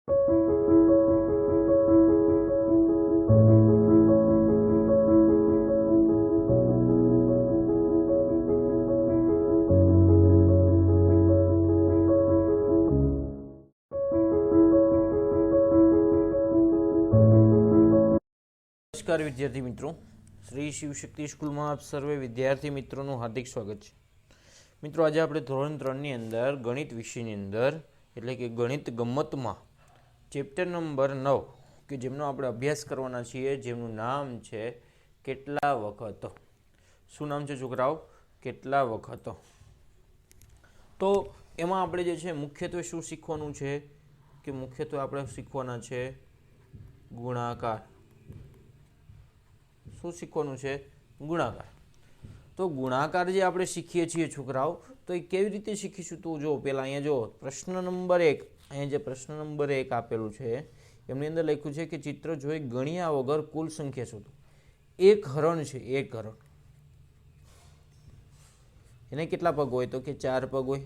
નમસ્કાર વિદ્યાર્થી મિત્રો, શ્રી શિવશક્તિ સ્કૂલમાં આપ સર્વે વિદ્યાર્થી મિત્રોનું હાર્દિક સ્વાગત છે. મિત્રો, આજે આપણે ધોરણ 3ની અંદર ગણિત વિષયની અંદર એટલે કે ગણિત ગમ્મતમાં ચેપ્ટર નંબર 9 કે જેમનો આપણે અભ્યાસ કરવાના છીએ, જેમનું નામ છે કેટલા વખત. શું નામ છે છોકરાઓ? કેટલા વખત. તો એમાં આપણે જે છે મુખ્યત્વે શું શીખવાનું છે કે મુખ્યત્વે આપણે શીખવાના છે ગુણાકાર. શું શીખવાનું છે? ગુણાકાર. તો ગુણાકાર જે આપણે શીખીએ છીએ છોકરાઓ, તો એ કેવી રીતે શીખીશું? તો જો પહેલાં અહીંયા જો પ્રશ્ન નંબર 1, અહીંયા જે પ્રશ્ન નંબર 1 આપેલું છે એમની અંદર લખ્યું છે કે ચિત્ર જોઈ ગણ્યા વગર કુલ સંખ્યા શોધો. એક હરણ છે, એક હરણ. એને કેટલા પગ હોય? તો કે 4 પગ હોય.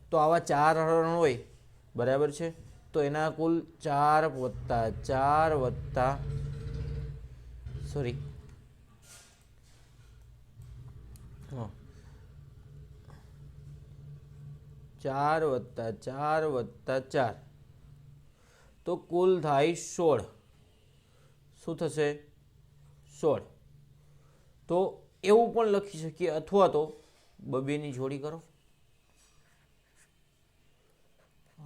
તો આવા 4 હરણ હોય, બરાબર છે. તો એના કુલ 4 વત્તા 4 વત્તા 4 વત્તા 4 વત્તા 4 તો કુલ થાય 16. શું થશે? 16. તો એવું પણ લખી શકીએ, અથવા તો બબેની જોડી કરો,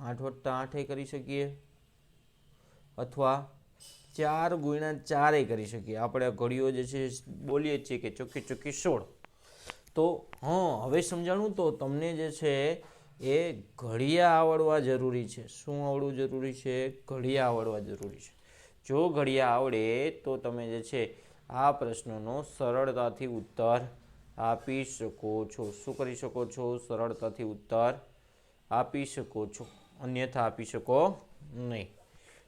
8 વત્તા 8 કરી શકીએ, અથવા 4 ગુણ્યા 4 કરી શકીએ. આપણે ઘડીઓ જે છે બોલીએ છીએ કે ચોખ્ખી ચોખ્ખી 16. તો હવે સમજાણું. તો તમને જે છે એ ઘડિયા આવડવા જરૂરી છે. શું આવડવું જરૂરી છે? ઘડિયા આવડવા જરૂરી છે. જો ઘડિયા આવડે તો તમે જે છે આ પ્રશ્નનો સરળતાથી ઉત્તર આપી શકો છો. શું કરી શકો છો? સરળતાથી ઉત્તર આપી શકો છો, અન્યથા આપી શકો નહીં.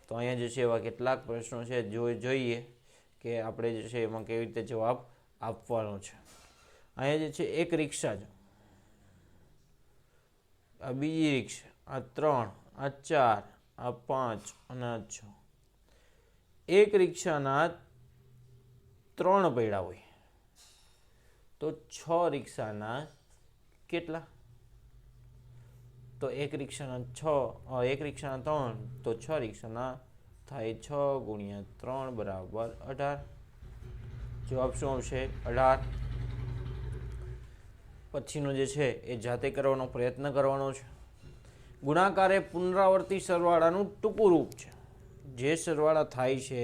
તો અહીંયા જે છે એવા કેટલાક પ્રશ્નો છે, જોઈએ કે આપણે જે છે એમાં કેવી રીતે જવાબ આપવાનો છે. અહીંયા જે છે એક રિક્ષા છે, આ બીજી રિક્ષા, આ 3, આ 4, આ 5 અને આ 6. એક રિક્ષાના 3 પૈડા હોય તો 6 રિક્ષાના કેટલા? તો એક રિક્ષાના 3 તો 6 રિક્ષાના થાય 6 ગુણ્યા 3 બરાબર 18. જવાબ શું આવશે? 18. પછીનો જે છે એ જાતે કરવાનો પ્રયત્ન કરવાનો છે. ગુણાકાર એ પુનરાવર્તી સરવાળાનું ટૂંકું રૂપ છે. જે સરવાળા થાય છે,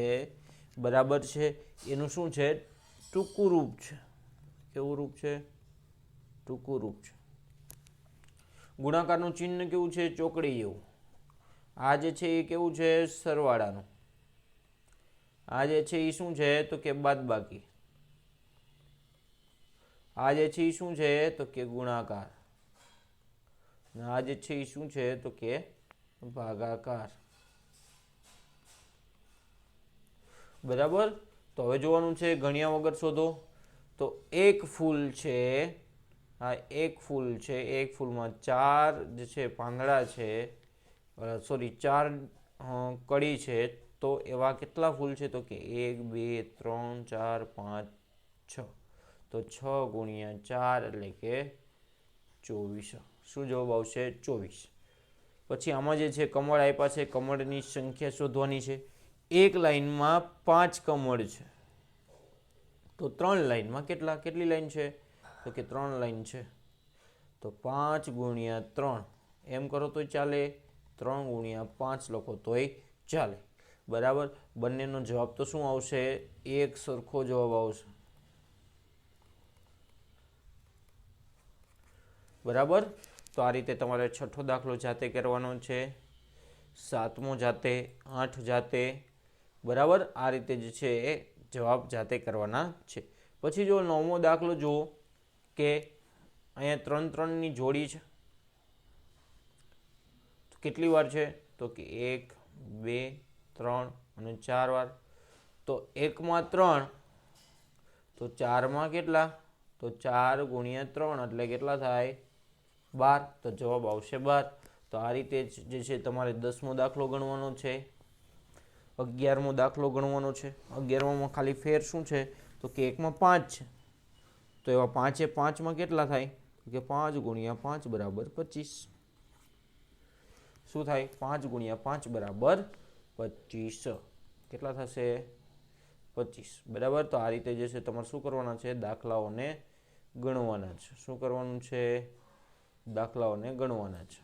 બરાબર છે, એનું શું છે? ટૂંકું રૂપ છે. કેવું રૂપ છે? ટૂંકું રૂપ છે. ગુણાકારનું ચિહ્ન કેવું છે? ચોકડી જેવું. આ જે છે એ કેવું છે? સરવાળાનું. આ જે છે એ શું છે? તો કે બાદબાકી. આ જે છે એ શું છે? તો કે ગુણાકાર. આ જે છે એ શું છે? તો કે ભાગાકાર. બરાબર. તો હવે જોવાનું છે ગણ્યા વગર શોધો. તો એક ફૂલ છે, આ એક ફૂલ છે, એક ફૂલમાં 4 જે છે પાંદડા છે, 4 કળી છે. તો એવા કેટલા ફૂલ છે? તો કે 1 2 3 4 5 6. તો 6 ગુણ્યા 4 એટલે કે 24. શું જવાબ આવશે? 24. પછી આમાં જે છે કમળ આપ્યા છે, કમળની સંખ્યા શોધવાની છે. એક લાઈનમાં 5 કમળ છે, તો 3 લાઈનમાં કેટલી લાઈન છે? તો કે 3 લાઈન છે. તો 5 ગુણ્યા 3 એમ કરો તોય ચાલે, 3 ગુણ્યા 5 લખો તોય ચાલે. બરાબર. બંનેનો જવાબ તો શું આવશે? એક સરખો જવાબ આવશે. બરાબર. તો આ રીતે તમારે 6થો દાખલો જાતે કરવાનો છે, 7મો જાતે, 8 જાતે. બરાબર. આ રીતે જે છે એ જવાબ જાતે કરવાના છે. પછી જો 9મો દાખલો જુઓ કે અહીંયા 3 3ની જોડી છે. કેટલી વાર છે? તો કે 1 2 3 અને 4 વાર. તો 1માં 3 તો 4માં કેટલા? તો 4 ગુણ્યા 3 એટલે કેટલા થાય? 12. તો જવાબ આવશે 12. તો આ રીતે જે છે તમારે 10મો દાખલો ગણવાનો છે, 11મો દાખલો ગણવાનો છે. 11માં ખાલી ફેર શું છે તો કે એકમાં 5 છે, તો એવા 5 એ 5માં કેટલા થાય કે 5 ગુણ્યા 5 બરાબર 25. શું થાય? 5 ગુણ્યા 5 બરાબર 25. કેટલા થશે? 25. બરાબર. તો આ રીતે જે છે તમારે શું કરવાના છે? દાખલાઓને ગણવાના છે. શું કરવાનું છે? દાખલાઓને ગણવાના છે.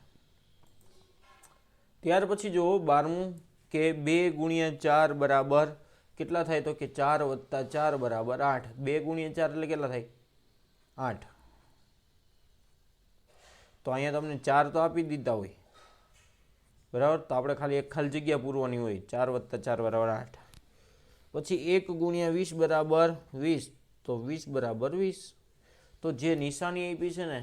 ત્યાર પછી જુઓ 12મું કે 2 ગુણ્યા 4 બરાબર કેટલા થાય તો કે 4 વત્તા 4 બરાબર 8. 2 ગુણ્યા 4 એટલે કેટલા થાય? 8. તો અહીંયા તમને 4 તો આપી દીધા હોય, બરાબર. તો આપણે ખાલી એક ખાલી જગ્યા પૂરવાની હોય. 4 વત્તા 4 બરાબર 8. પછી 1 ગુણ્યા 20 બરાબર 20. તો 20 બરાબર 20. તો જે નિશાની આપી છે ને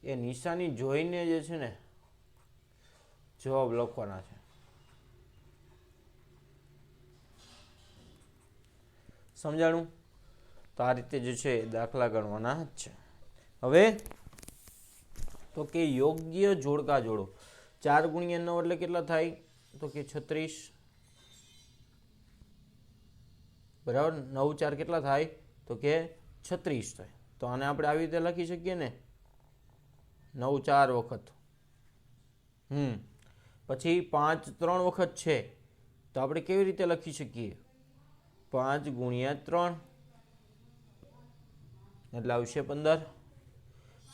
એ નિશાની જોઈને જે છે ને જવાબ લખવાના છે. સમજાણું? તો આ રીતે જે છે દાખલા ગણવાના જ છે. હવે તો કે યોગ્ય જોડકા જોડો. 4 ગુણ્યા 9 એટલે કેટલા થાય તો કે 36. બરાબર. 9 4 કેટલા થાય તો કે 36 થાય. તો આને આપણે આવી રીતે લખી શકીએ ને 9 4 વખત. પછી 5 3 વખત છે તો આપણે કેવી રીતે લખી શકીએ? 5 ગુણ્યા 3 એટલે આવશે 15.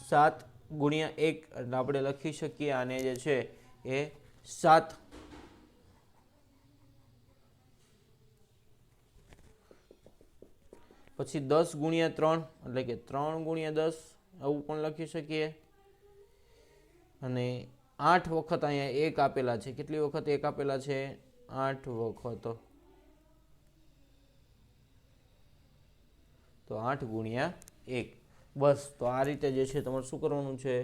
7 ગુણ્યા 1 એટલે આપણે લખી શકીએ આને જે છે એ 7. પછી 10 ગુણ્યા 3 એટલે કે 3 ગુણ્યા 10 આવું પણ લખી શકીએ. અને 8 વખત અહીંયા 1 આપેલા છે. કેટલી વખત 1 આપેલા છે? 8 વખત. તો 8 ગુણ્યા 1. બસ. તો આ રીતે જે છે તમારે શું કરવાનું છે?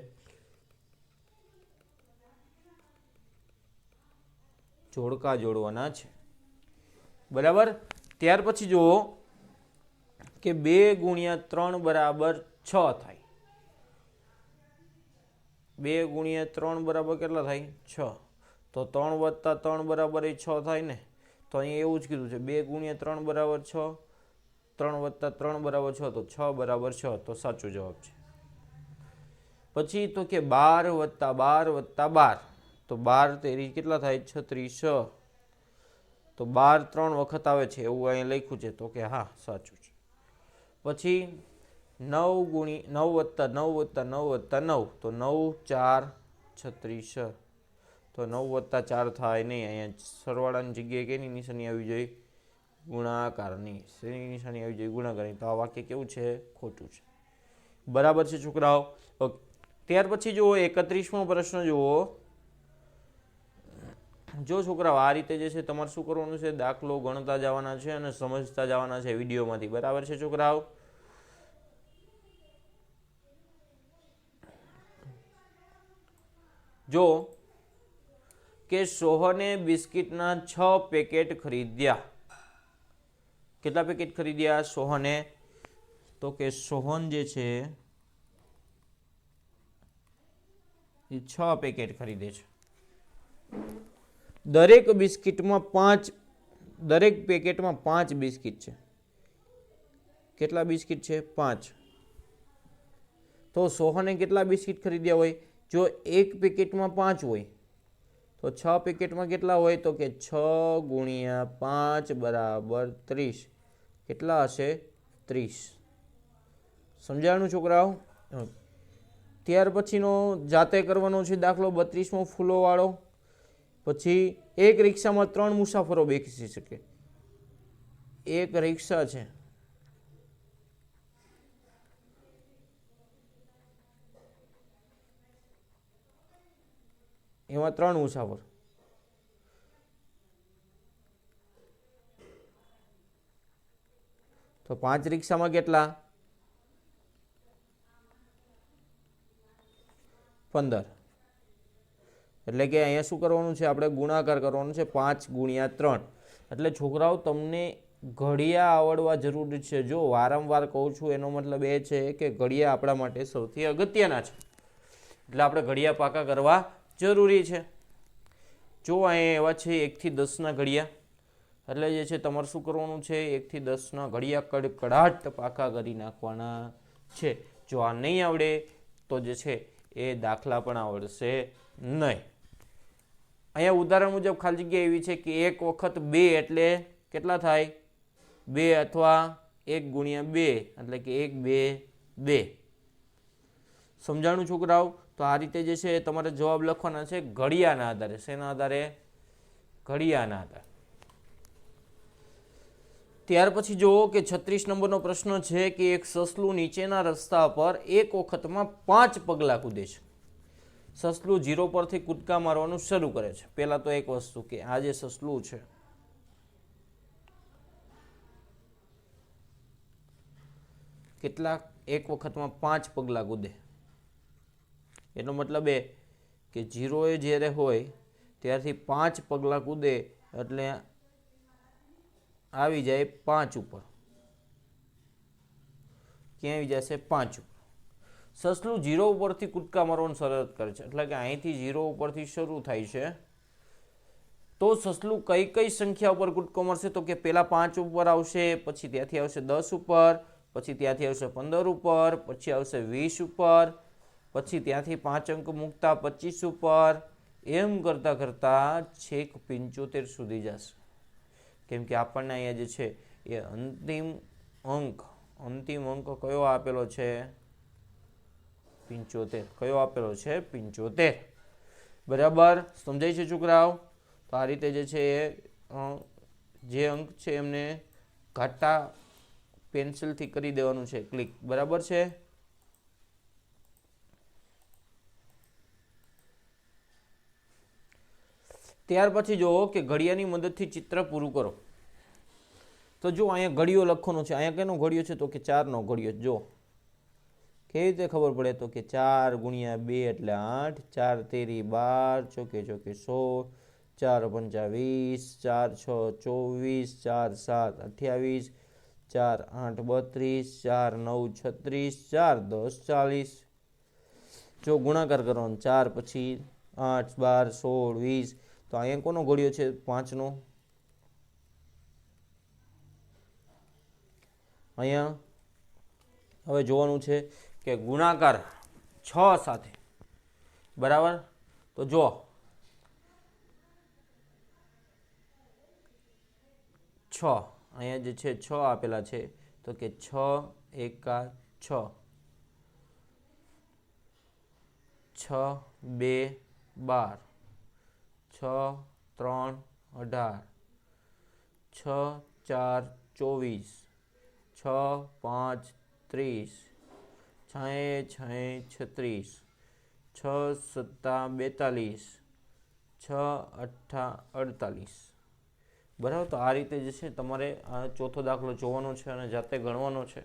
જોડકા જોડવાના છે. બરાબર. ત્યાર પછી જુઓ કે 2 ગુણ્યા 3 બરાબર 6 થાય. 2 ગુણ્યા 3 બરાબર કેટલા થાય? 6. તો 3 વત્તા 3 બરાબર એ 6 થાય ને. તો અહીંયા એવું જ કીધું છે 2 ગુણ્યા 3 બરાબર 6, 3 વત્તા 3 બરાબર 6, તો 6 બરાબર 6. તો સાચો જવાબ છે. પછી તો કે 12 વત્તા 12 વત્તા 12. તો 12 તેરી કેટલા થાય? 36. તો 12 3 વખત આવે છે એવું અહીંયા લખ્યું છે. તો કે હા સાચું છે. પછી 9 ગુણ્યા 9 વત્તા 9 વત્તા 9 વત્તા 9. તો 9 4 36. તો 9 વત્તા 4 થાય નહીં. અહીંયા સરવાળાની જગ્યાએ કેની નિશાની આવી જોઈએ? ગુણાકારની. શેની નિશાની આવી જોઈએ? ગુણાકારની. તો આ વાક્ય કેવું છે? ખોટું છે. બરાબર છે છોકરાઓ? ઓકે. ત્યાર પછી જુઓ 31મો પ્રશ્ન જુઓ. જો છોકરાઓ આ રીતે જે છે તમારે શું કરવાનું છે? દાખલો ગણતા જવાના છે અને સમજતા જવાના છે વિડીયોમાંથી. બરાબર છે છોકરાઓ? જો કે સોહને બિસ્કિટના 6 પેકેટ ખરીદ્યા. કેટલા પેકેટ ખરીદ્યા સોહને? તો કે સોહન જે છે એ 6 પેકેટ ખરીદે છે. દરેક પેકેટમાં 5 બિસ્કિટ છે. કેટલા બિસ્કિટ છે? 5. તો સોહને કેટલા બિસ્કિટ ખરીદ્યા હોય? જો એક પેકેટમાં 5 હોય તો 6 પેકેટમાં કેટલા હોય? તો કે 6 ગુણ્યા 5 બરાબર 30. કેટલા હશે? 30. સમજાણું છોકરાઓ? ત્યાર પછીનો જાતે કરવાનો છે દાખલો 32મો ફૂલોવાળો. પછી એક રિક્ષામાં 3 મુસાફરો બેસી શકે. એક રિક્ષા છે, એમાં 3 મુસાફર. તો 5 રિક્ષામાં કેટલા? 15. એટલે કે અહીંયા શું કરવાનું છે? આપણે ગુણાકાર કરવાનો છે 5 ગુણ્યા 3. એટલે છોકરાઓ તમને ઘડિયા આવડવા જરૂરી છે. જો વારંવાર કહું છું એનો મતલબ એ છે કે ઘડિયા આપણા માટે સૌથી અગત્યના છે. એટલે આપણે ઘડિયા પાકા કરવા જરૂરી છે। જો અહીંયા એવા છે 1 થી 10ના ઘડિયા, એટલે જે છે તમારે શું કરવાનું છે, 1 થી 10ના ઘડિયા કડકડાટ પાકા કરી નાખવાના છે। જો આ નહીં આવડે તો જે છે એ દાખલા પણ આવડશે નહીં। અહીંયા ઉદાહરણ મુજબ ખાલી જગ્યા એવી છે કે 1 વખત 2 એટલે કેટલા થાય, 2 અથવા 1 ગુણ્યા 2 એટલે કે 1 2 2। સમજાણું છોકરાઓ? તો આ રીતે જે છે તમારે જવાબ લખવાના છે ઘડિયાના આધારે। શેના આધારે? ઘડિયાના આધારે। ત્યાર પછી જુઓ કે 36 નંબરનો પ્રશ્ન છે કે એક સસલું નીચેના રસ્તા પર એક વખતમાં 5 પગલાં કૂદે છે। સસલું 0 પરથી કૂદકા મારવાનું શરૂ કરે છે। પહેલા તો એક વસ્તુ કે આ જે સસલું છે કેટલા એક વખતમાં 5 પગલાં કૂદે, એનો મતલબ એ કે 0 એ જ્યારે હોય ત્યારથી 5 પગલાં કૂદે એટલે આવી જાય 5 ઉપર। ક્યાં આવી જશે? 5 ઉપર। સસલું 0 ઉપરથી કૂદકા મારવાનું શરૂ કરે છે, એટલે કે અહીંથી 0 ઉપરથી શરૂ થાય છે। તો સસલું કઈ કઈ સંખ્યા ઉપર કૂદકો મારશે? તો કે પહેલા 5 ઉપર આવશે, પછી ત્યાંથી આવશે 10 ઉપર, પછી ત્યાંથી આવશે 15 ઉપર, પછી આવશે 20 ઉપર, પછી ત્યાંથી 5 અંક મૂકતા 25 ઉપર, એમ કરતા કરતા છેક 75 સુધી જશે। કેમ કે આપણને અહીંયા જે છે એ અંતિમ અંક કયો આપેલો છે? 75। કયો આપેલો છે? 75। બરાબર સમજાય છે છોકરાઓ? તો આ રીતે જે છે એ જે અંક છે એમને ઘાટા પેન્સિલથી કરી દેવાનું છે ક્લિક। બરાબર છે? ત્યાર પછી જુઓ કે ઘડિયાની મદદથી ચિત્ર પૂરું કરો। તો જો અહીંયા ઘડિયો લખવાનો છે, અહીંયા કેનો ઘડિયો છે? તો કે 4નો ઘડિયો। જો કેવી રીતે ખબર પડે? તો કે 4 ગુણ્યા 2 એટલે 8, 4 તેરી 12, ચોકે ચોકે 16, 4 પંચા 20, 4 6 24, 4 7 28, 4 8 32, 4 9 36, 4 10 40। જો ગુણાકાર કરવાનો 4 પછી 8 12 16 20, તો અહીંયા કોનો ઘડિયો છે? 5નો। અહીંયા હવે જોવાનું છે કે ગુણાકાર 6 સાથે। બરાબર? તો જો 6 અહીંયા જે છે 6 આપેલા છે, તો કે 6 એકા 6, 6 2 12, 6 3 18, 6 4 24, 6 5 30, 6 6 36, 6 7 42, 6 8 48। બરાબર? તો આ રીતે જે છે તમારે આ ચોથો દાખલો જોવાનો છે અને જાતે ગણવાનો છે।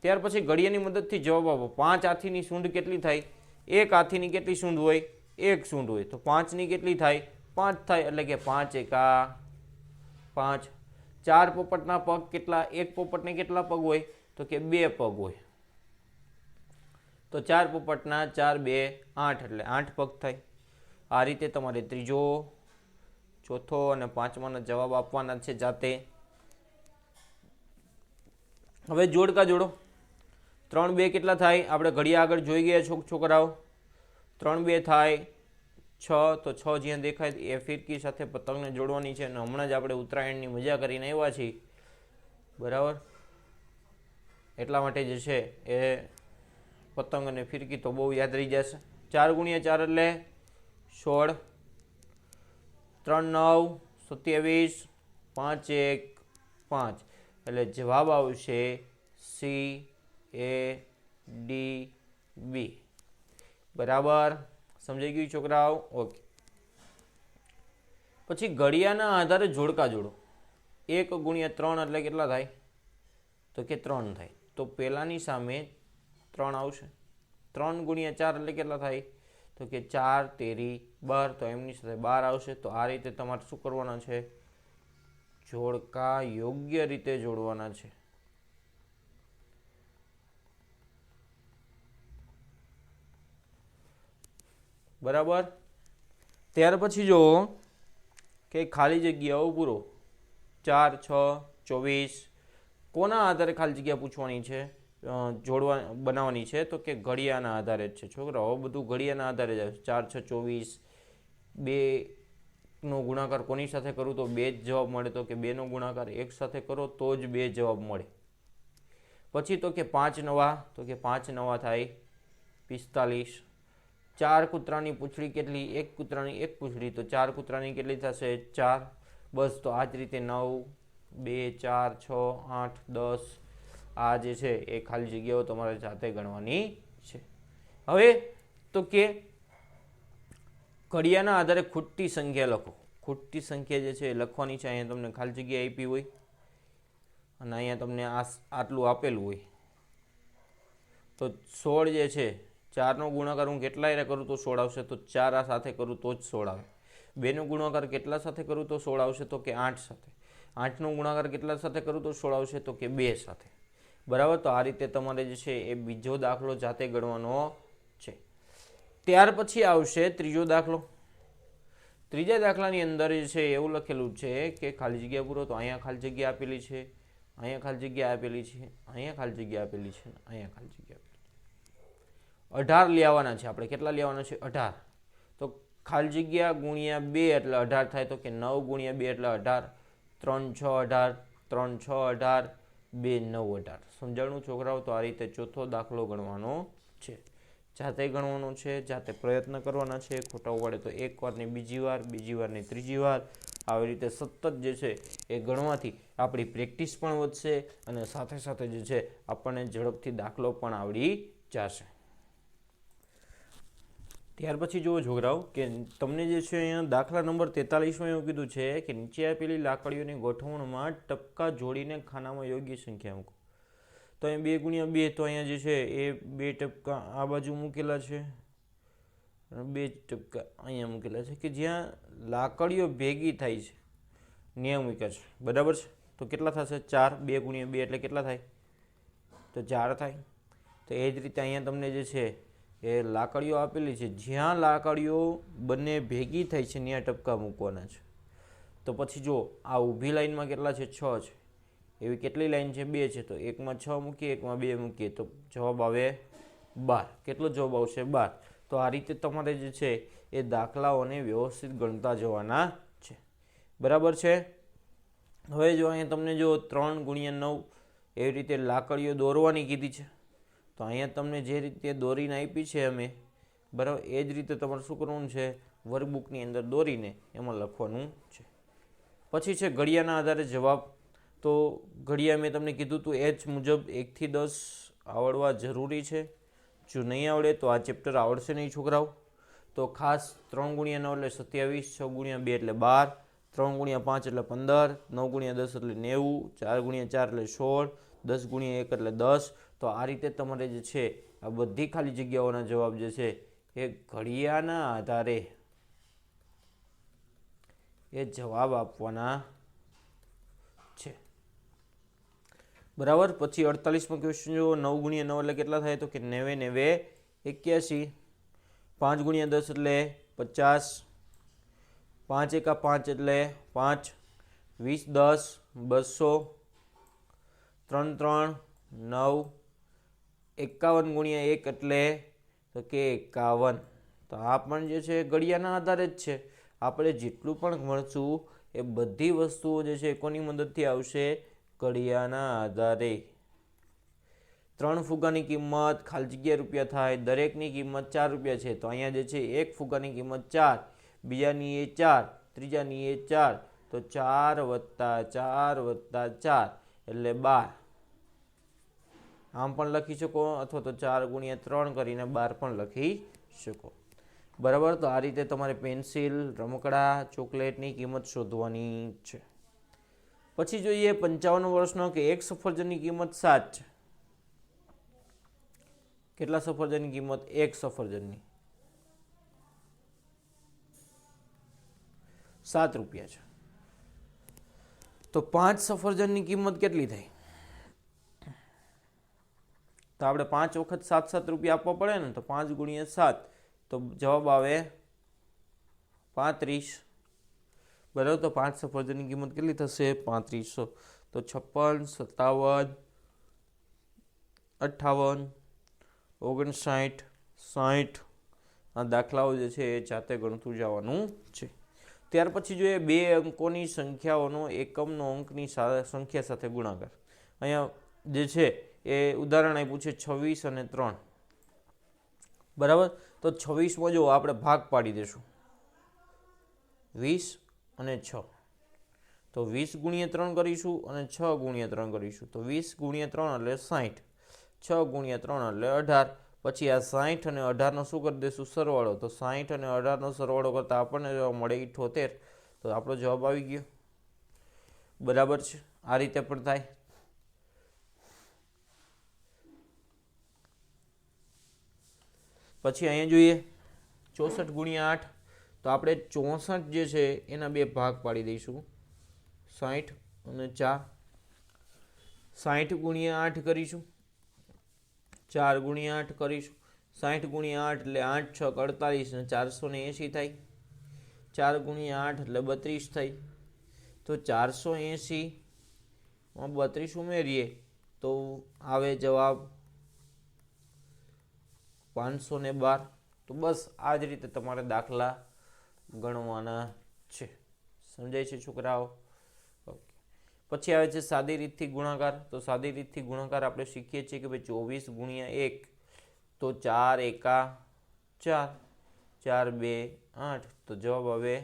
ત્યાર પછી ઘડિયાની મદદથી જવાબ આપો। 5 હાથીની સૂંઢ કેટલી થાય? 1 હાથીની કેટલી સૂંઢ હોય? 1 સૂંઢ હોય। તો 5ની કેટલી થાય? 5 થાય, એટલે કે 5 એકા 5। 4 પોપટના પગ કેટલા? 1 પોપટને કેટલા પગ હોય? તો કે 2 પગ હોય। તો 4 પોપટના 4 2 8 એટલે 8 પગ થાય। આ રીતે તમારે ત્રીજો, ચોથો અને પાંચમાના જવાબ આપવાના છે જાતે। હવે જોડકા જોડો। 3 2 કેટલા થાય? આપણે ઘડિયા આગળ જોઈ ગયા છોકરાઓ। 3 2 થાય 6, તો 6 જ્યાં દેખાય એ ફિરકી સાથે પતંગને જોડવાની છે। અને હમણાં જ આપણે ઉત્તરાયણની મજા કરીને આવ્યા છીએ। બરાબર? એટલા માટે જે છે એ પતંગ અને ફિરકી તો બહુ યાદ રહી જશે। 4 ગુણ્યા 4 એટલે 16, 3 9 27, 5 1 5, એટલે જવાબ આવશે CADB। બરાબર સમજાઈ ગયું છોકરાઓ? ઓકે। પછી ઘડિયાના આધારે જોડકા જોડો। 1 ગુણ્યા 3 એટલે કેટલા થાય? તો કે 3 થાય। તો પહેલાની સામે 3 આવશે। 3 ગુણ્યા 4 એટલે કેટલા થાય? તો કે 4 તેરી 12, તો એમની સાથે 12 આવશે। તો આ રીતે તમારે શું કરવાના છે? જોડકા યોગ્ય રીતે જોડવાના છે। બરાબર. ત્યાર પછી જો કે ખાલી જગ્યાઓ પૂરો 4, 6, 24 કોના આધારે ખાલી જગ્યા પૂછવાની છે, જોડવા બનાવવાની છે, તો કે ઘડિયાના આધારે જ છે છોકરાઓ. બધું ઘડિયાના આધારે જ આવે. 4, 6, 24 2નો ગુણાકાર કોની સાથે કરું તો 2 જ જવાબ મળે, તો કે 2નો ગુણાકાર 1 સાથે કરો તો જ 2 જવાબ મળે. પછી તો કે 5 નવા, તો કે 5 નવા થાય 45. 4 કૂતરાની પૂંછડી કેટલી, 1 કૂતરાની 1 પૂંછડી, તો 4 કૂતરાની કેટલી થશે 4. બસ. તો આ જ રીતે 9, 2, 4, 6, 8, 10 આ જે છે એ ખાલી જગ્યાઓ તમારે જાતે ગણવાની છે. હવે તો કે ઘડિયાના આધારે ખૂટતી સંખ્યા લખો. ખૂટતી સંખ્યા જે છે એ લખવાની છે. અહીંયા તમને ખાલી જગ્યા આપી હોય અને અહીંયા તમને આટલું આપેલું હોય, તો 16 જે છે 4નો ગુણાકાર હું કેટલા કરું તો 16 આવશે, તો 4 આ સાથે કરું તો જ 16 આવે. 2નો ગુણાકાર કેટલા સાથે કરું તો 16 આવશે, તો કે 8 સાથે. 8નો ગુણાકાર કેટલા સાથે કરું તો 16 આવશે, તો કે 2 સાથે. બરાબર. તો આ રીતે તમારે જે છે એ બીજો દાખલો જાતે ગણવાનો છે. ત્યાર પછી આવશે ત્રીજો દાખલો. ત્રીજા દાખલાની અંદર જે છે એવું લખેલું છે કે ખાલી જગ્યા પૂરો. તો અહીંયા ખાલી જગ્યા આપેલી છે, અહીંયા ખાલી જગ્યા આપેલી છે, અહીંયા ખાલી જગ્યા આપેલી છે, અહીંયા ખાલી જગ્યા આપેલી છે. 18 લેવાના છે આપણે. કેટલા લેવાના છે 18. તો ખાલી જગ્યા ગુણ્યા 2 એટલે 18 થાય, તો કે 9 ગુણ્યા 2 એટલે 18. 3, 6, 18, 3, 6, 18, 2, 9, 18. સમજાણું છોકરાઓ? તો આ રીતે ચોથો દાખલો ગણવાનો છે. જાતે ગણવાનો છે, જાતે પ્રયત્ન કરવાના છે. ખોટા ઉપાડે તો એક વાર ને બીજી વાર, બીજી વાર ને ત્રીજી વાર. આવી રીતે સતત જે છે એ ગણવાથી આપણી પ્રેક્ટિસ પણ વધશે અને સાથે સાથે જે છે આપણને ઝડપથી દાખલો પણ આવડી જશે. ત્યાર પછી જુઓ છોકરાઓ કે તમને જે છે અહીંયા દાખલા નંબર 43માં એવું કીધું છે કે નીચે આપેલી લાકડીઓની ગોઠવણમાં ટપકા જોડીને ખાનામાં યોગ્ય સંખ્યા મૂકો. તો અહીંયા 2 ગુણ્યા 2, તો અહીંયા જે છે એ 2 ટપકા આ બાજુ મૂકેલા છે, 2 ટપકા અહીંયા મૂકેલા છે, કે જ્યાં લાકડીઓ ભેગી થાય છે ન્યા મૂક્યા છે. બરાબર છે. તો કેટલા થશે 4. 2 ગુણ્યા 2 એટલે કેટલા થાય તો 4 થાય. તો એ જ રીતે અહીંયા તમને જે છે એ લાકડીઓ આપેલી છે, જ્યાં લાકડીઓ બંને ભેગી થાય છે ત્યાં ટપકા મૂકવાના છે. તો પછી જો આ ઊભી લાઈનમાં કેટલા છે 6 છે. એવી કેટલી લાઈન છે 2 છે. તો એકમાં 6 મૂકીએ, એકમાં 2 મૂકીએ, તો જવાબ આવે 12. કેટલો જવાબ આવશે 12. તો આ રીતે તમારે જે છે એ દાખલાઓને વ્યવસ્થિત ગણતા જવાના છે. બરાબર છે. હવે જો અહીંયા તમને જો 3 ગુણ્યા 9 એવી રીતે લાકડીઓ દોરવાની કીધી છે. તો અહીંયા તમને જે રીતે દોરીને આપી છે અમે, બરાબર, એ જ રીતે તમારે શું કરવાનું છે વર્કબુકની અંદર દોરીને એમાં લખવાનું છે. પછી છે ઘડિયાના આધારે જવાબ. તો ઘડિયા મેં તમને કીધું હતું એ જ મુજબ 1 થી 10 આવડવા જરૂરી છે. જો નહીં આવડે તો આ ચેપ્ટર આવડશે નહીં છોકરાઓ. તો ખાસ 3 ગુણ્યા 9 એટલે 27, 6 ગુણ્યા 2 એટલે 12, 3 ગુણ્યા 5 એટલે 15, 9 ગુણ્યા 10 એટલે 90, 4 ગુણ્યા 4 એટલે 16, 10 ગુણ્યા 1 એટલે 10. તો આ રીતે તમારે જે છે આ બધી ખાલી જગ્યાઓના જવાબ જે છે એ ઘડિયાના આધારે એ જવાબ આપવાના છે. બરાબર. પછી 48માં ક્વેશ્ચન જો 9 ગુણ્યા 9 એટલે કેટલા થાય તો કે 90, 90, 81. 5 ગુણ્યા 10 એટલે 50, 5 એકા 5 એટલે 5, 20, 10, 200, 3, 3, 9, 51 ગુણ્યા 1 એટલે તો કે 51. તો આ પણ જે છે ઘડિયાના આધારે જ છે. આપણે જેટલું પણ ભણશું એ બધી વસ્તુઓ જે છે કોની મદદથી આવશે ઘડિયાના આધારે. 3 ફુગાની કિંમત ખાલી જગ્યા રૂપિયા થાય. દરેકની કિંમત 4 રૂપિયા છે. તો અહીંયા જે છે એક ફુગાની કિંમત 4, બીજાની એ 4, ત્રીજાની એ 4, તો 4 વત્તા 4 વત્તા 4 એટલે 12. આમ પણ લખી શકો અથવા તો 4 ગુણ્યા 3 કરીને 12 પણ લખી શકો. બરાબર. તો આ રીતે તમારે પેન્સિલ, રમકડા, ચોકલેટની કિંમત શોધવાની છે. પછી જોઈએ 55 વર્ષનો કે એક સફરજનની કિંમત 7 છે. કેટલા સફરજનની કિંમત? એક સફરજનની 7 રૂપિયા છે. તો 5 સફરજનની કિંમત કેટલી થઈ? તો આપણે 5 વખત 7 રૂપિયા આપવા પડે ને. તો 5 ગુણ્યા 7 તો જવાબ આવે 35. બરાબર, તો 5 સફરજનની કિંમત કેટલી થશે? 3500. તો 56, 57, 58, 59, 60 આ દાખલાઓ જે છે એ જાતે ગણતું જવાનું છે. ત્યાર પછી જોઈએ બે અંકોની સંખ્યાઓનો એકમનો અંકની સંખ્યા સાથે ગુણાકાર. અહીંયા જે છે એ ઉદાહરણ આપ્યું છે 26 અને 3. બરાબર, તો 26માં જો આપણે ભાગ પાડી દઈશું 20 અને 6. તો 20 ગુણ્યા 3 કરીશું અને 6 ગુણ્યા 3 કરીશું. તો 20 ગુણ્યા 3 એટલે 60, 6 ગુણ્યા 3 એટલે 18. પછી આ 60 અને 18નો શું કરી દઈશું? સરવાળો. તો 60 અને 18નો સરવાળો કરતાં આપણને જવાબ મળે 78. તો આપણો જવાબ આવી ગયો. બરાબર છે, આ રીતે પણ થાય. પછી અહીંયા જોઈએ 64 ગુણ્યા 8. તો આપણે 64 જે છે એના બે ભાગ પાડી દઈશું 60 અને 4. 60 ગુણ્યા 8 કરીશું, 4 ગુણ્યા 8 કરીશું. 60 ગુણ્યા 8 એટલે 8 6 48 અને 480 થાય. 4 ગુણ્યા 8 એટલે 32 થાય. તો 480 32 ઉમેરીએ તો આવે જવાબ 512. તો બસ આ જ રીતે તમારે દાખલા ગણવાના છે. સમજાય છે છોકરાઓ? ઓકે. પછી આવે છે સાદી રીતથી ગુણાકાર. તો સાદી રીતથી ગુણાકાર આપણે શીખીએ છીએ કે ભાઈ 24 ગુણ્યા 1 તો 4 એકા 4, 4 2 8. તો જવાબ આવે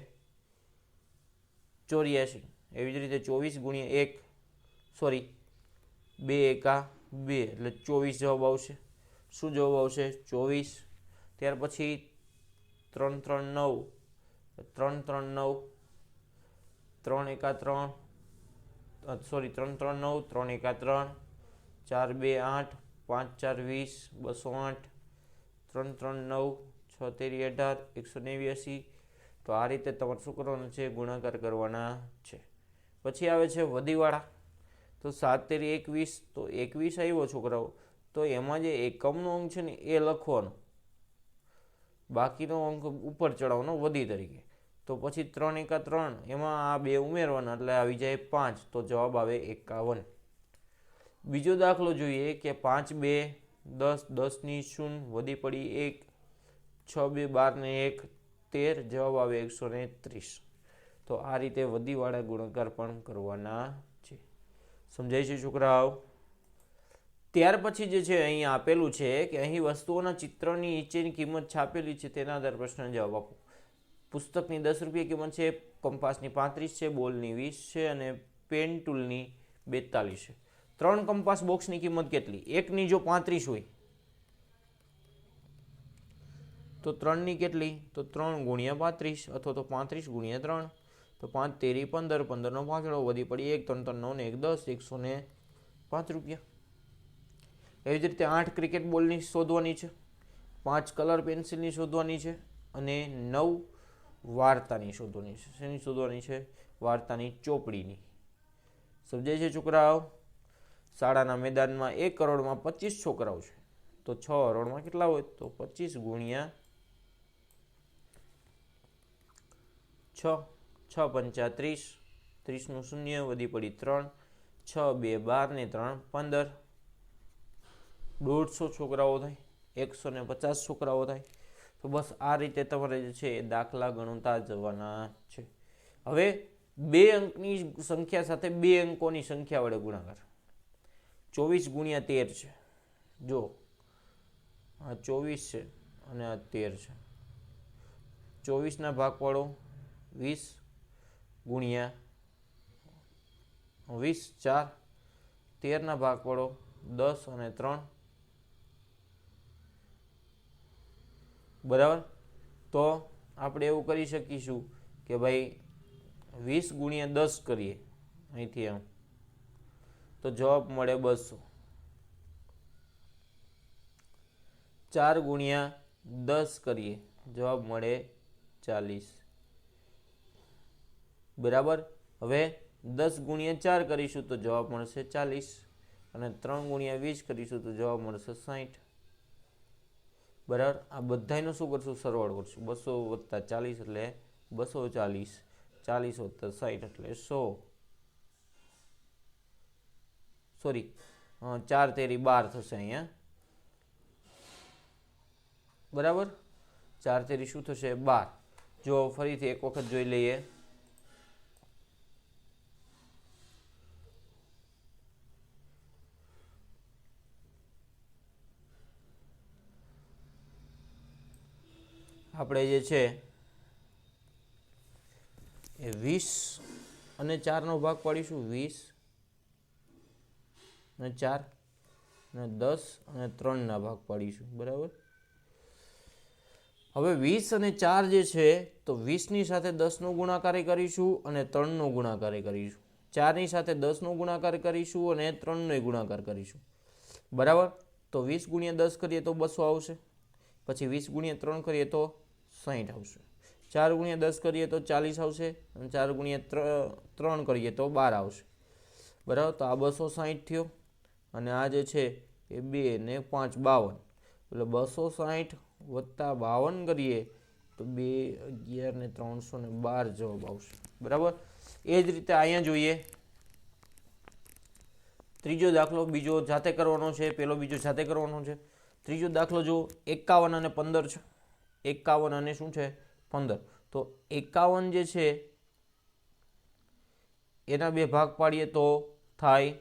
84. એવી જ રીતે 24 ગુણ્યા 1 સોરી 2 એકા 2 એટલે 24 જવાબ આવશે. શું જવાબ આવશે? 24. ત્યાર પછી 3 3 9, 3 3 9, 3 એકા 3 સોરી 3 3 9, 3 એકા 3, 4 2 8, 5 4 20, 208, 3 3 9, 6 તેરી 18, 189. તો આ રીતે તમારે શું કરવાનું છે? ગુણાકાર કરવાના છે. પછી આવે છે વધીવાળા. તો 7 તેરી 21. તો 21 આવ્યો છોકરાઓ, તો એમાં જે એકમનો અંક છે ને એ લખવાનો, બાકીનો અંક ઉપર ચડાવવાનો વધી તરીકે. તો પછી 3 એકા 3 એમાં આ બે ઉમેરવાના એટલે આવી જાય 5. તો જવાબ આવે 51. બીજો દાખલો જોઈએ કે 5 2 10, 10 ની 0 વધી પડી 1, 6 2 12 ને 1 13. જવાબ આવે 130. તો આ રીતે વધીવાળા ગુણાકાર પણ કરવાના છે. સમજાય છે છોકરાઓ? ત્યાર પછી જે છે અહીં આપેલું છે કે અહીં વસ્તુઓના ચિત્રની નીચેની કિંમત છાપેલી છે, તેના આધારે પ્રશ્ન જવાબ આપો. પુસ્તકની 10 રૂપિયા કિંમત છે, કંપાસની 35 છે, બોલની 20 છે અને પેન ટૂલની 42 છે. 3 કંપાસ બોક્સની કિંમત કેટલી? એકની જો 35 હોય તો 3ની કેટલી? તો 3 ગુણ્યા 35 અથવા તો 35 ગુણ્યા 3. તો 5 તેરી 15, 15નો પાંચડો વધી પડી 1, 3 3 9 ને 1 10, 105 રૂપિયા. એવી જ રીતે 8 ક્રિકેટ બોલની શોધવાની છે, 5 કલર પેન્સિલની શોધવાની છે અને 9 વાર્તાની શોધવાની છે. શેની શોધવાની છે? વાર્તાની ચોપડીની. સમજાય છે છોકરાઓ? શાળાના મેદાનમાં 1 કરોડમાં 25 છોકરાઓ છે, તો 6 હરોળમાં કેટલા હોય? તો 25 ગુણ્યા 6, 6 પંચા 30, 30નું શૂન્ય વધી પડી 3, 6 2 12 ને 3 15. 150 છોકરાઓ થાય, 150 છોકરાઓ થાય. તો બસ આ રીતે તમારે જે છે એ દાખલા ગણતા જવાના છે. હવે બે અંકની સંખ્યા સાથે બે અંકોની સંખ્યા વડે ગુણાકાર. 24 ગુણ્યા 13 છે. જો આ 24 છે અને આ 13 છે. 24ના ભાગ પાડો 20 ગુણ્યા 20 4, 13ના ભાગ પાડો 10 અને 3. બરાબર, તો આપણે એવું કરી શકીશું કે ભાઈ 20 ગુણ્યા 10 કરીએ અહીંથી આમ, તો જવાબ મળે 200. 4 ગુણ્યા 10 કરીએ, જવાબ મળે 40. બરાબર, હવે 10 ગુણ્યા 4 કરીશું તો જવાબ મળશે 40 અને 3 ગુણ્યા 20 કરીશું તો જવાબ મળશે 60. બરાબર. આ બધાયનો શું કરશું? સરવાળો કરશું. 200 + 40 એટલે 240, 40 + 60 એટલે 100. સોરી, 4 તેરી 12 થશે અહીંયા. બરાબર. 4 તેરી શું થશે? 12. જો ફરીથી એક વખત જોઈ લઈએ. આપણે જે છે એ 20 અને 4નો ભાગ પાડીશું. 20 અને 4 અને 10 અને 3ના ભાગ પાડીશું. બરાબર. હવે 20 અને 4 જે છે તો 20ની સાથે 10નો ગુણાકાર કરીશું અને 3નો ગુણાકાર કરીશું. 4ની સાથે 10નો ગુણાકાર કરીશું અને 3નો ગુણાકાર કરીશું. બરાબર. તો 20 × 10 કરીએ તો 200 આવશે. પછી 20 × 3 કરીએ તો 60 આવશે. 4 × 10 કરીએ તો 40 આવશે અને 4 × 3 કરીએ તો 12 આવશે. બરાબર. તો આ 260 થયો અને આ જે છે એ 2 ને 5 52. એટલે 260 + 52 કરીએ તો 2, 11 ને 312 જવાબ આવશે. બરાબર. એ જ રીતે અહીંયા જોઈએ. ત્રીજો દાખલો બીજો જાતે કરવાનો છે, પેલો બીજો જાતે કરવાનો છે. ત્રીજો દાખલો જો 51 અને 15 છે. 51 અને શું છે? 15. તો 51 જે છે એના બે ભાગ પાડીએ તો થાય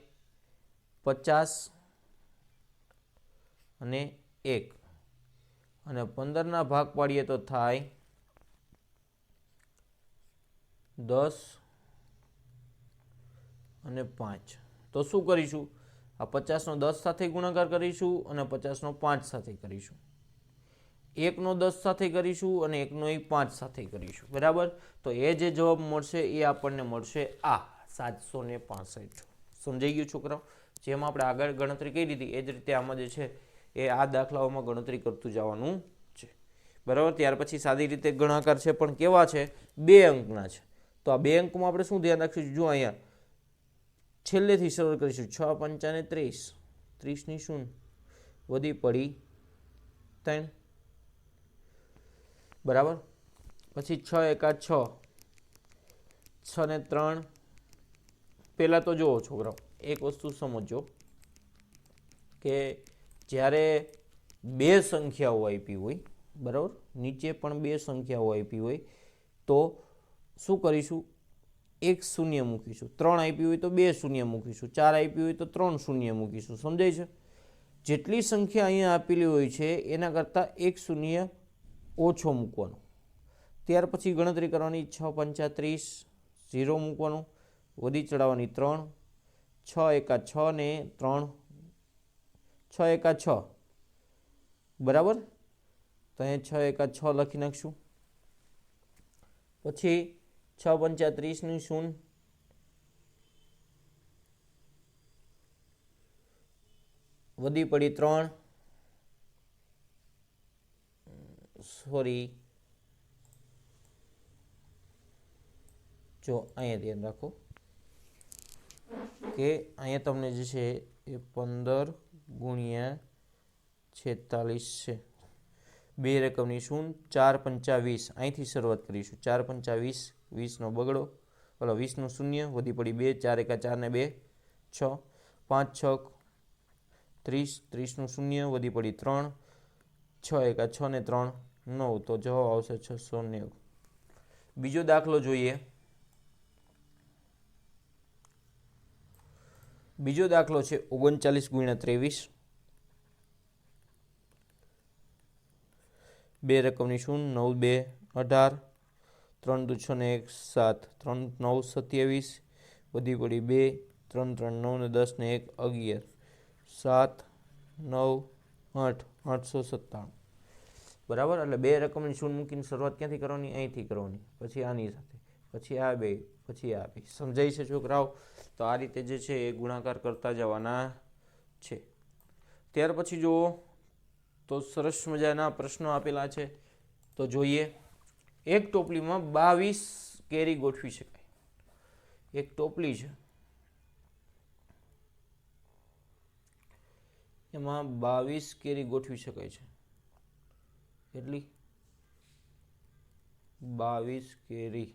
50 અને 1 અને 15ના ભાગ પાડીએ તો થાય 10 અને 5. તો શું કરીશું? આ 50નો 10 સાથે ગુણાકાર કરીશું અને 50નો 5 સાથે કરીશું. 1નો 10 સાથે કરીશું અને 1નો 5 સાથે કરીશું. બરાબર. તો એ જે જવાબ મળશે એ આપણને મળશે આ 765. સમજાઈ ગયું છોકરાઓ? જેમ આપણે આગળ ગણતરી કરી હતી એ જ રીતે આમાં જે છે એ આ દાખલાઓમાં ગણતરી કરતું જવાનું છે. બરાબર. ત્યાર પછી સાદી રીતે ગુણાકાર છે પણ કેવા છે? 2 અંકના છે. તો આ 2 અંકમાં આપણે શું ધ્યાન રાખીશું? જો અહીંયા છેલ્લેથી સરળ કરીશું. 6 × 5 = 30. 30ની શું વધી પડી 3. બરાબર. પછી 6 × 1 = 6. 6 ને 3. પહેલાં તો જુઓ છોકરાઓ, એક વસ્તુ સમજો કે જ્યારે બે સંખ્યાઓ આપી હોય, બરાબર, નીચે પણ બે સંખ્યાઓ આપી હોય તો શું કરીશું? એક શૂન્ય મૂકીશું. 3 આપી હોય તો 2 શૂન્ય મૂકીશું. 4 આપી હોય તો 3 શૂન્ય મૂકીશું. સમજાય છે? જેટલી સંખ્યા અહીંયા આપેલી હોય છે એના કરતાં એક શૂન્ય ઓછો મૂકવાનો. ત્યાર પછી ગણતરી કરવાની. 6 × 5 = 30. 0 મૂકવાનું. વધી ચડાવવાની 3. 6 × 1 = 6 ને 3. 6 × 1 = 6. બરાબર. તો અહીંયા 6 × 1 = 6 લખી નાખશું. પછી 6 × 5 = 30ની શૂન્ય વધી પડી 3. સોરી, જો અહીંયા ધ્યાન રાખો કે અહીંયા તમને જે છે એ 15 × 46 છે. બે રકમની શૂન્ય. 4 × 5 = 20. અહીંથી શરૂઆત કરીશું. 4 × 5 = 20. 20નો બગડો, બોલો 20નું શૂન્ય વધી પડી 2. 4 × 1 = 4 ને 2 6. 5 × 6 = 30. 30નું શૂન્ય વધી પડી 3. 6 × 1 = 6 ને 3 9. તો જવાબ આવશે 690. બીજો દાખલો જોઈએ. બીજો દાખલો છે 39 × 23. બે રકમની શૂન્ય. 9 × 2 = 18. 3 × 6 ને 1 = 7. 3 × 9 = 27. વધી પડી 2. 3 × 3 = 9 ને 10 ને 1 = 11. 7 9 8 897. બરાબર. એટલે બે રકમની શૂન્ય મૂકીને શરૂઆત ક્યાંથી કરવાની? અહીંથી કરવાની. પછી આની સાથે, પછી આ બે, પછી આ બે. સમજાય છે છોકરાઓ? તો આ રીતે જે છે એ ગુણાકાર કરતા જવાના છે. ત્યાર પછી જુઓ તો સરસ મજાના પ્રશ્નો આપેલા છે. તો જોઈએ. એક ટોપલીમાં 22 કેરી ગોઠવી શકાય. એક ટોપલી છે, એમાં 22 કેરી ગોઠવી શકાય છે. કેટલી 22 કેરી.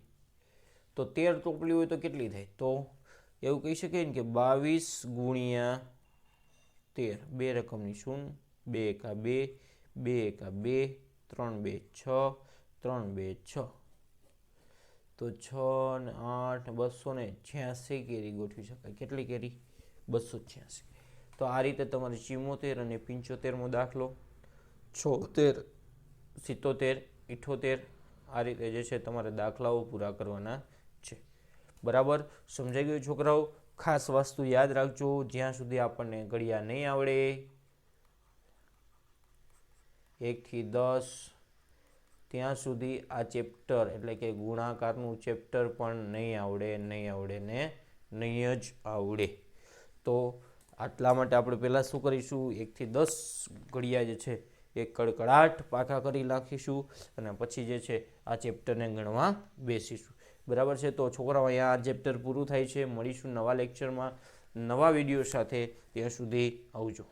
તો 13 ટોપલી હોય તો કેટલી થાય? તો એવું કહી શકીએ ને કે 22 ગુણ્યા 13, બે રકમની શૂન્ય, 2 એકા 2, 2 એકા 2, 3 2 6, 3 2 6. તો 6 ને 8 286 કેરી ગોઠવી શકાય. કેટલી કેરી? 286. તો આ રીતે તમારે 74 અને 75મો દાખલો, 76, 77, 78 આ રીતે જે છે તમારે દાખલાઓ પૂરા કરવાના છે. બરાબર સમજાઈ ગયું છોકરાઓ? ખાસ વસ્તુ યાદ રાખજો, જ્યાં સુધી આપણને ઘડિયા નહીં આવડે 1 થી 10 ત્યાં સુધી આ ચેપ્ટર એટલે કે ગુણાકારનું ચેપ્ટર પણ નહીં આવડે ને નહીં જ આવડે. તો આટલા માટે આપણે પહેલાં શું કરીશું, 1 થી 10 ઘડિયા જે છે એ કડકડાટ પાકા કરી નાખીશું અને પછી જે છે આ ચેપ્ટરને ગણવા બેસીશું. બરાબર છે? તો છોકરાઓ અહીંયા આ ચેપ્ટર પૂરું થાય છે. મળીશું નવા લેક્ચરમાં નવા વિડીયો સાથે. ત્યાં સુધી આવજો.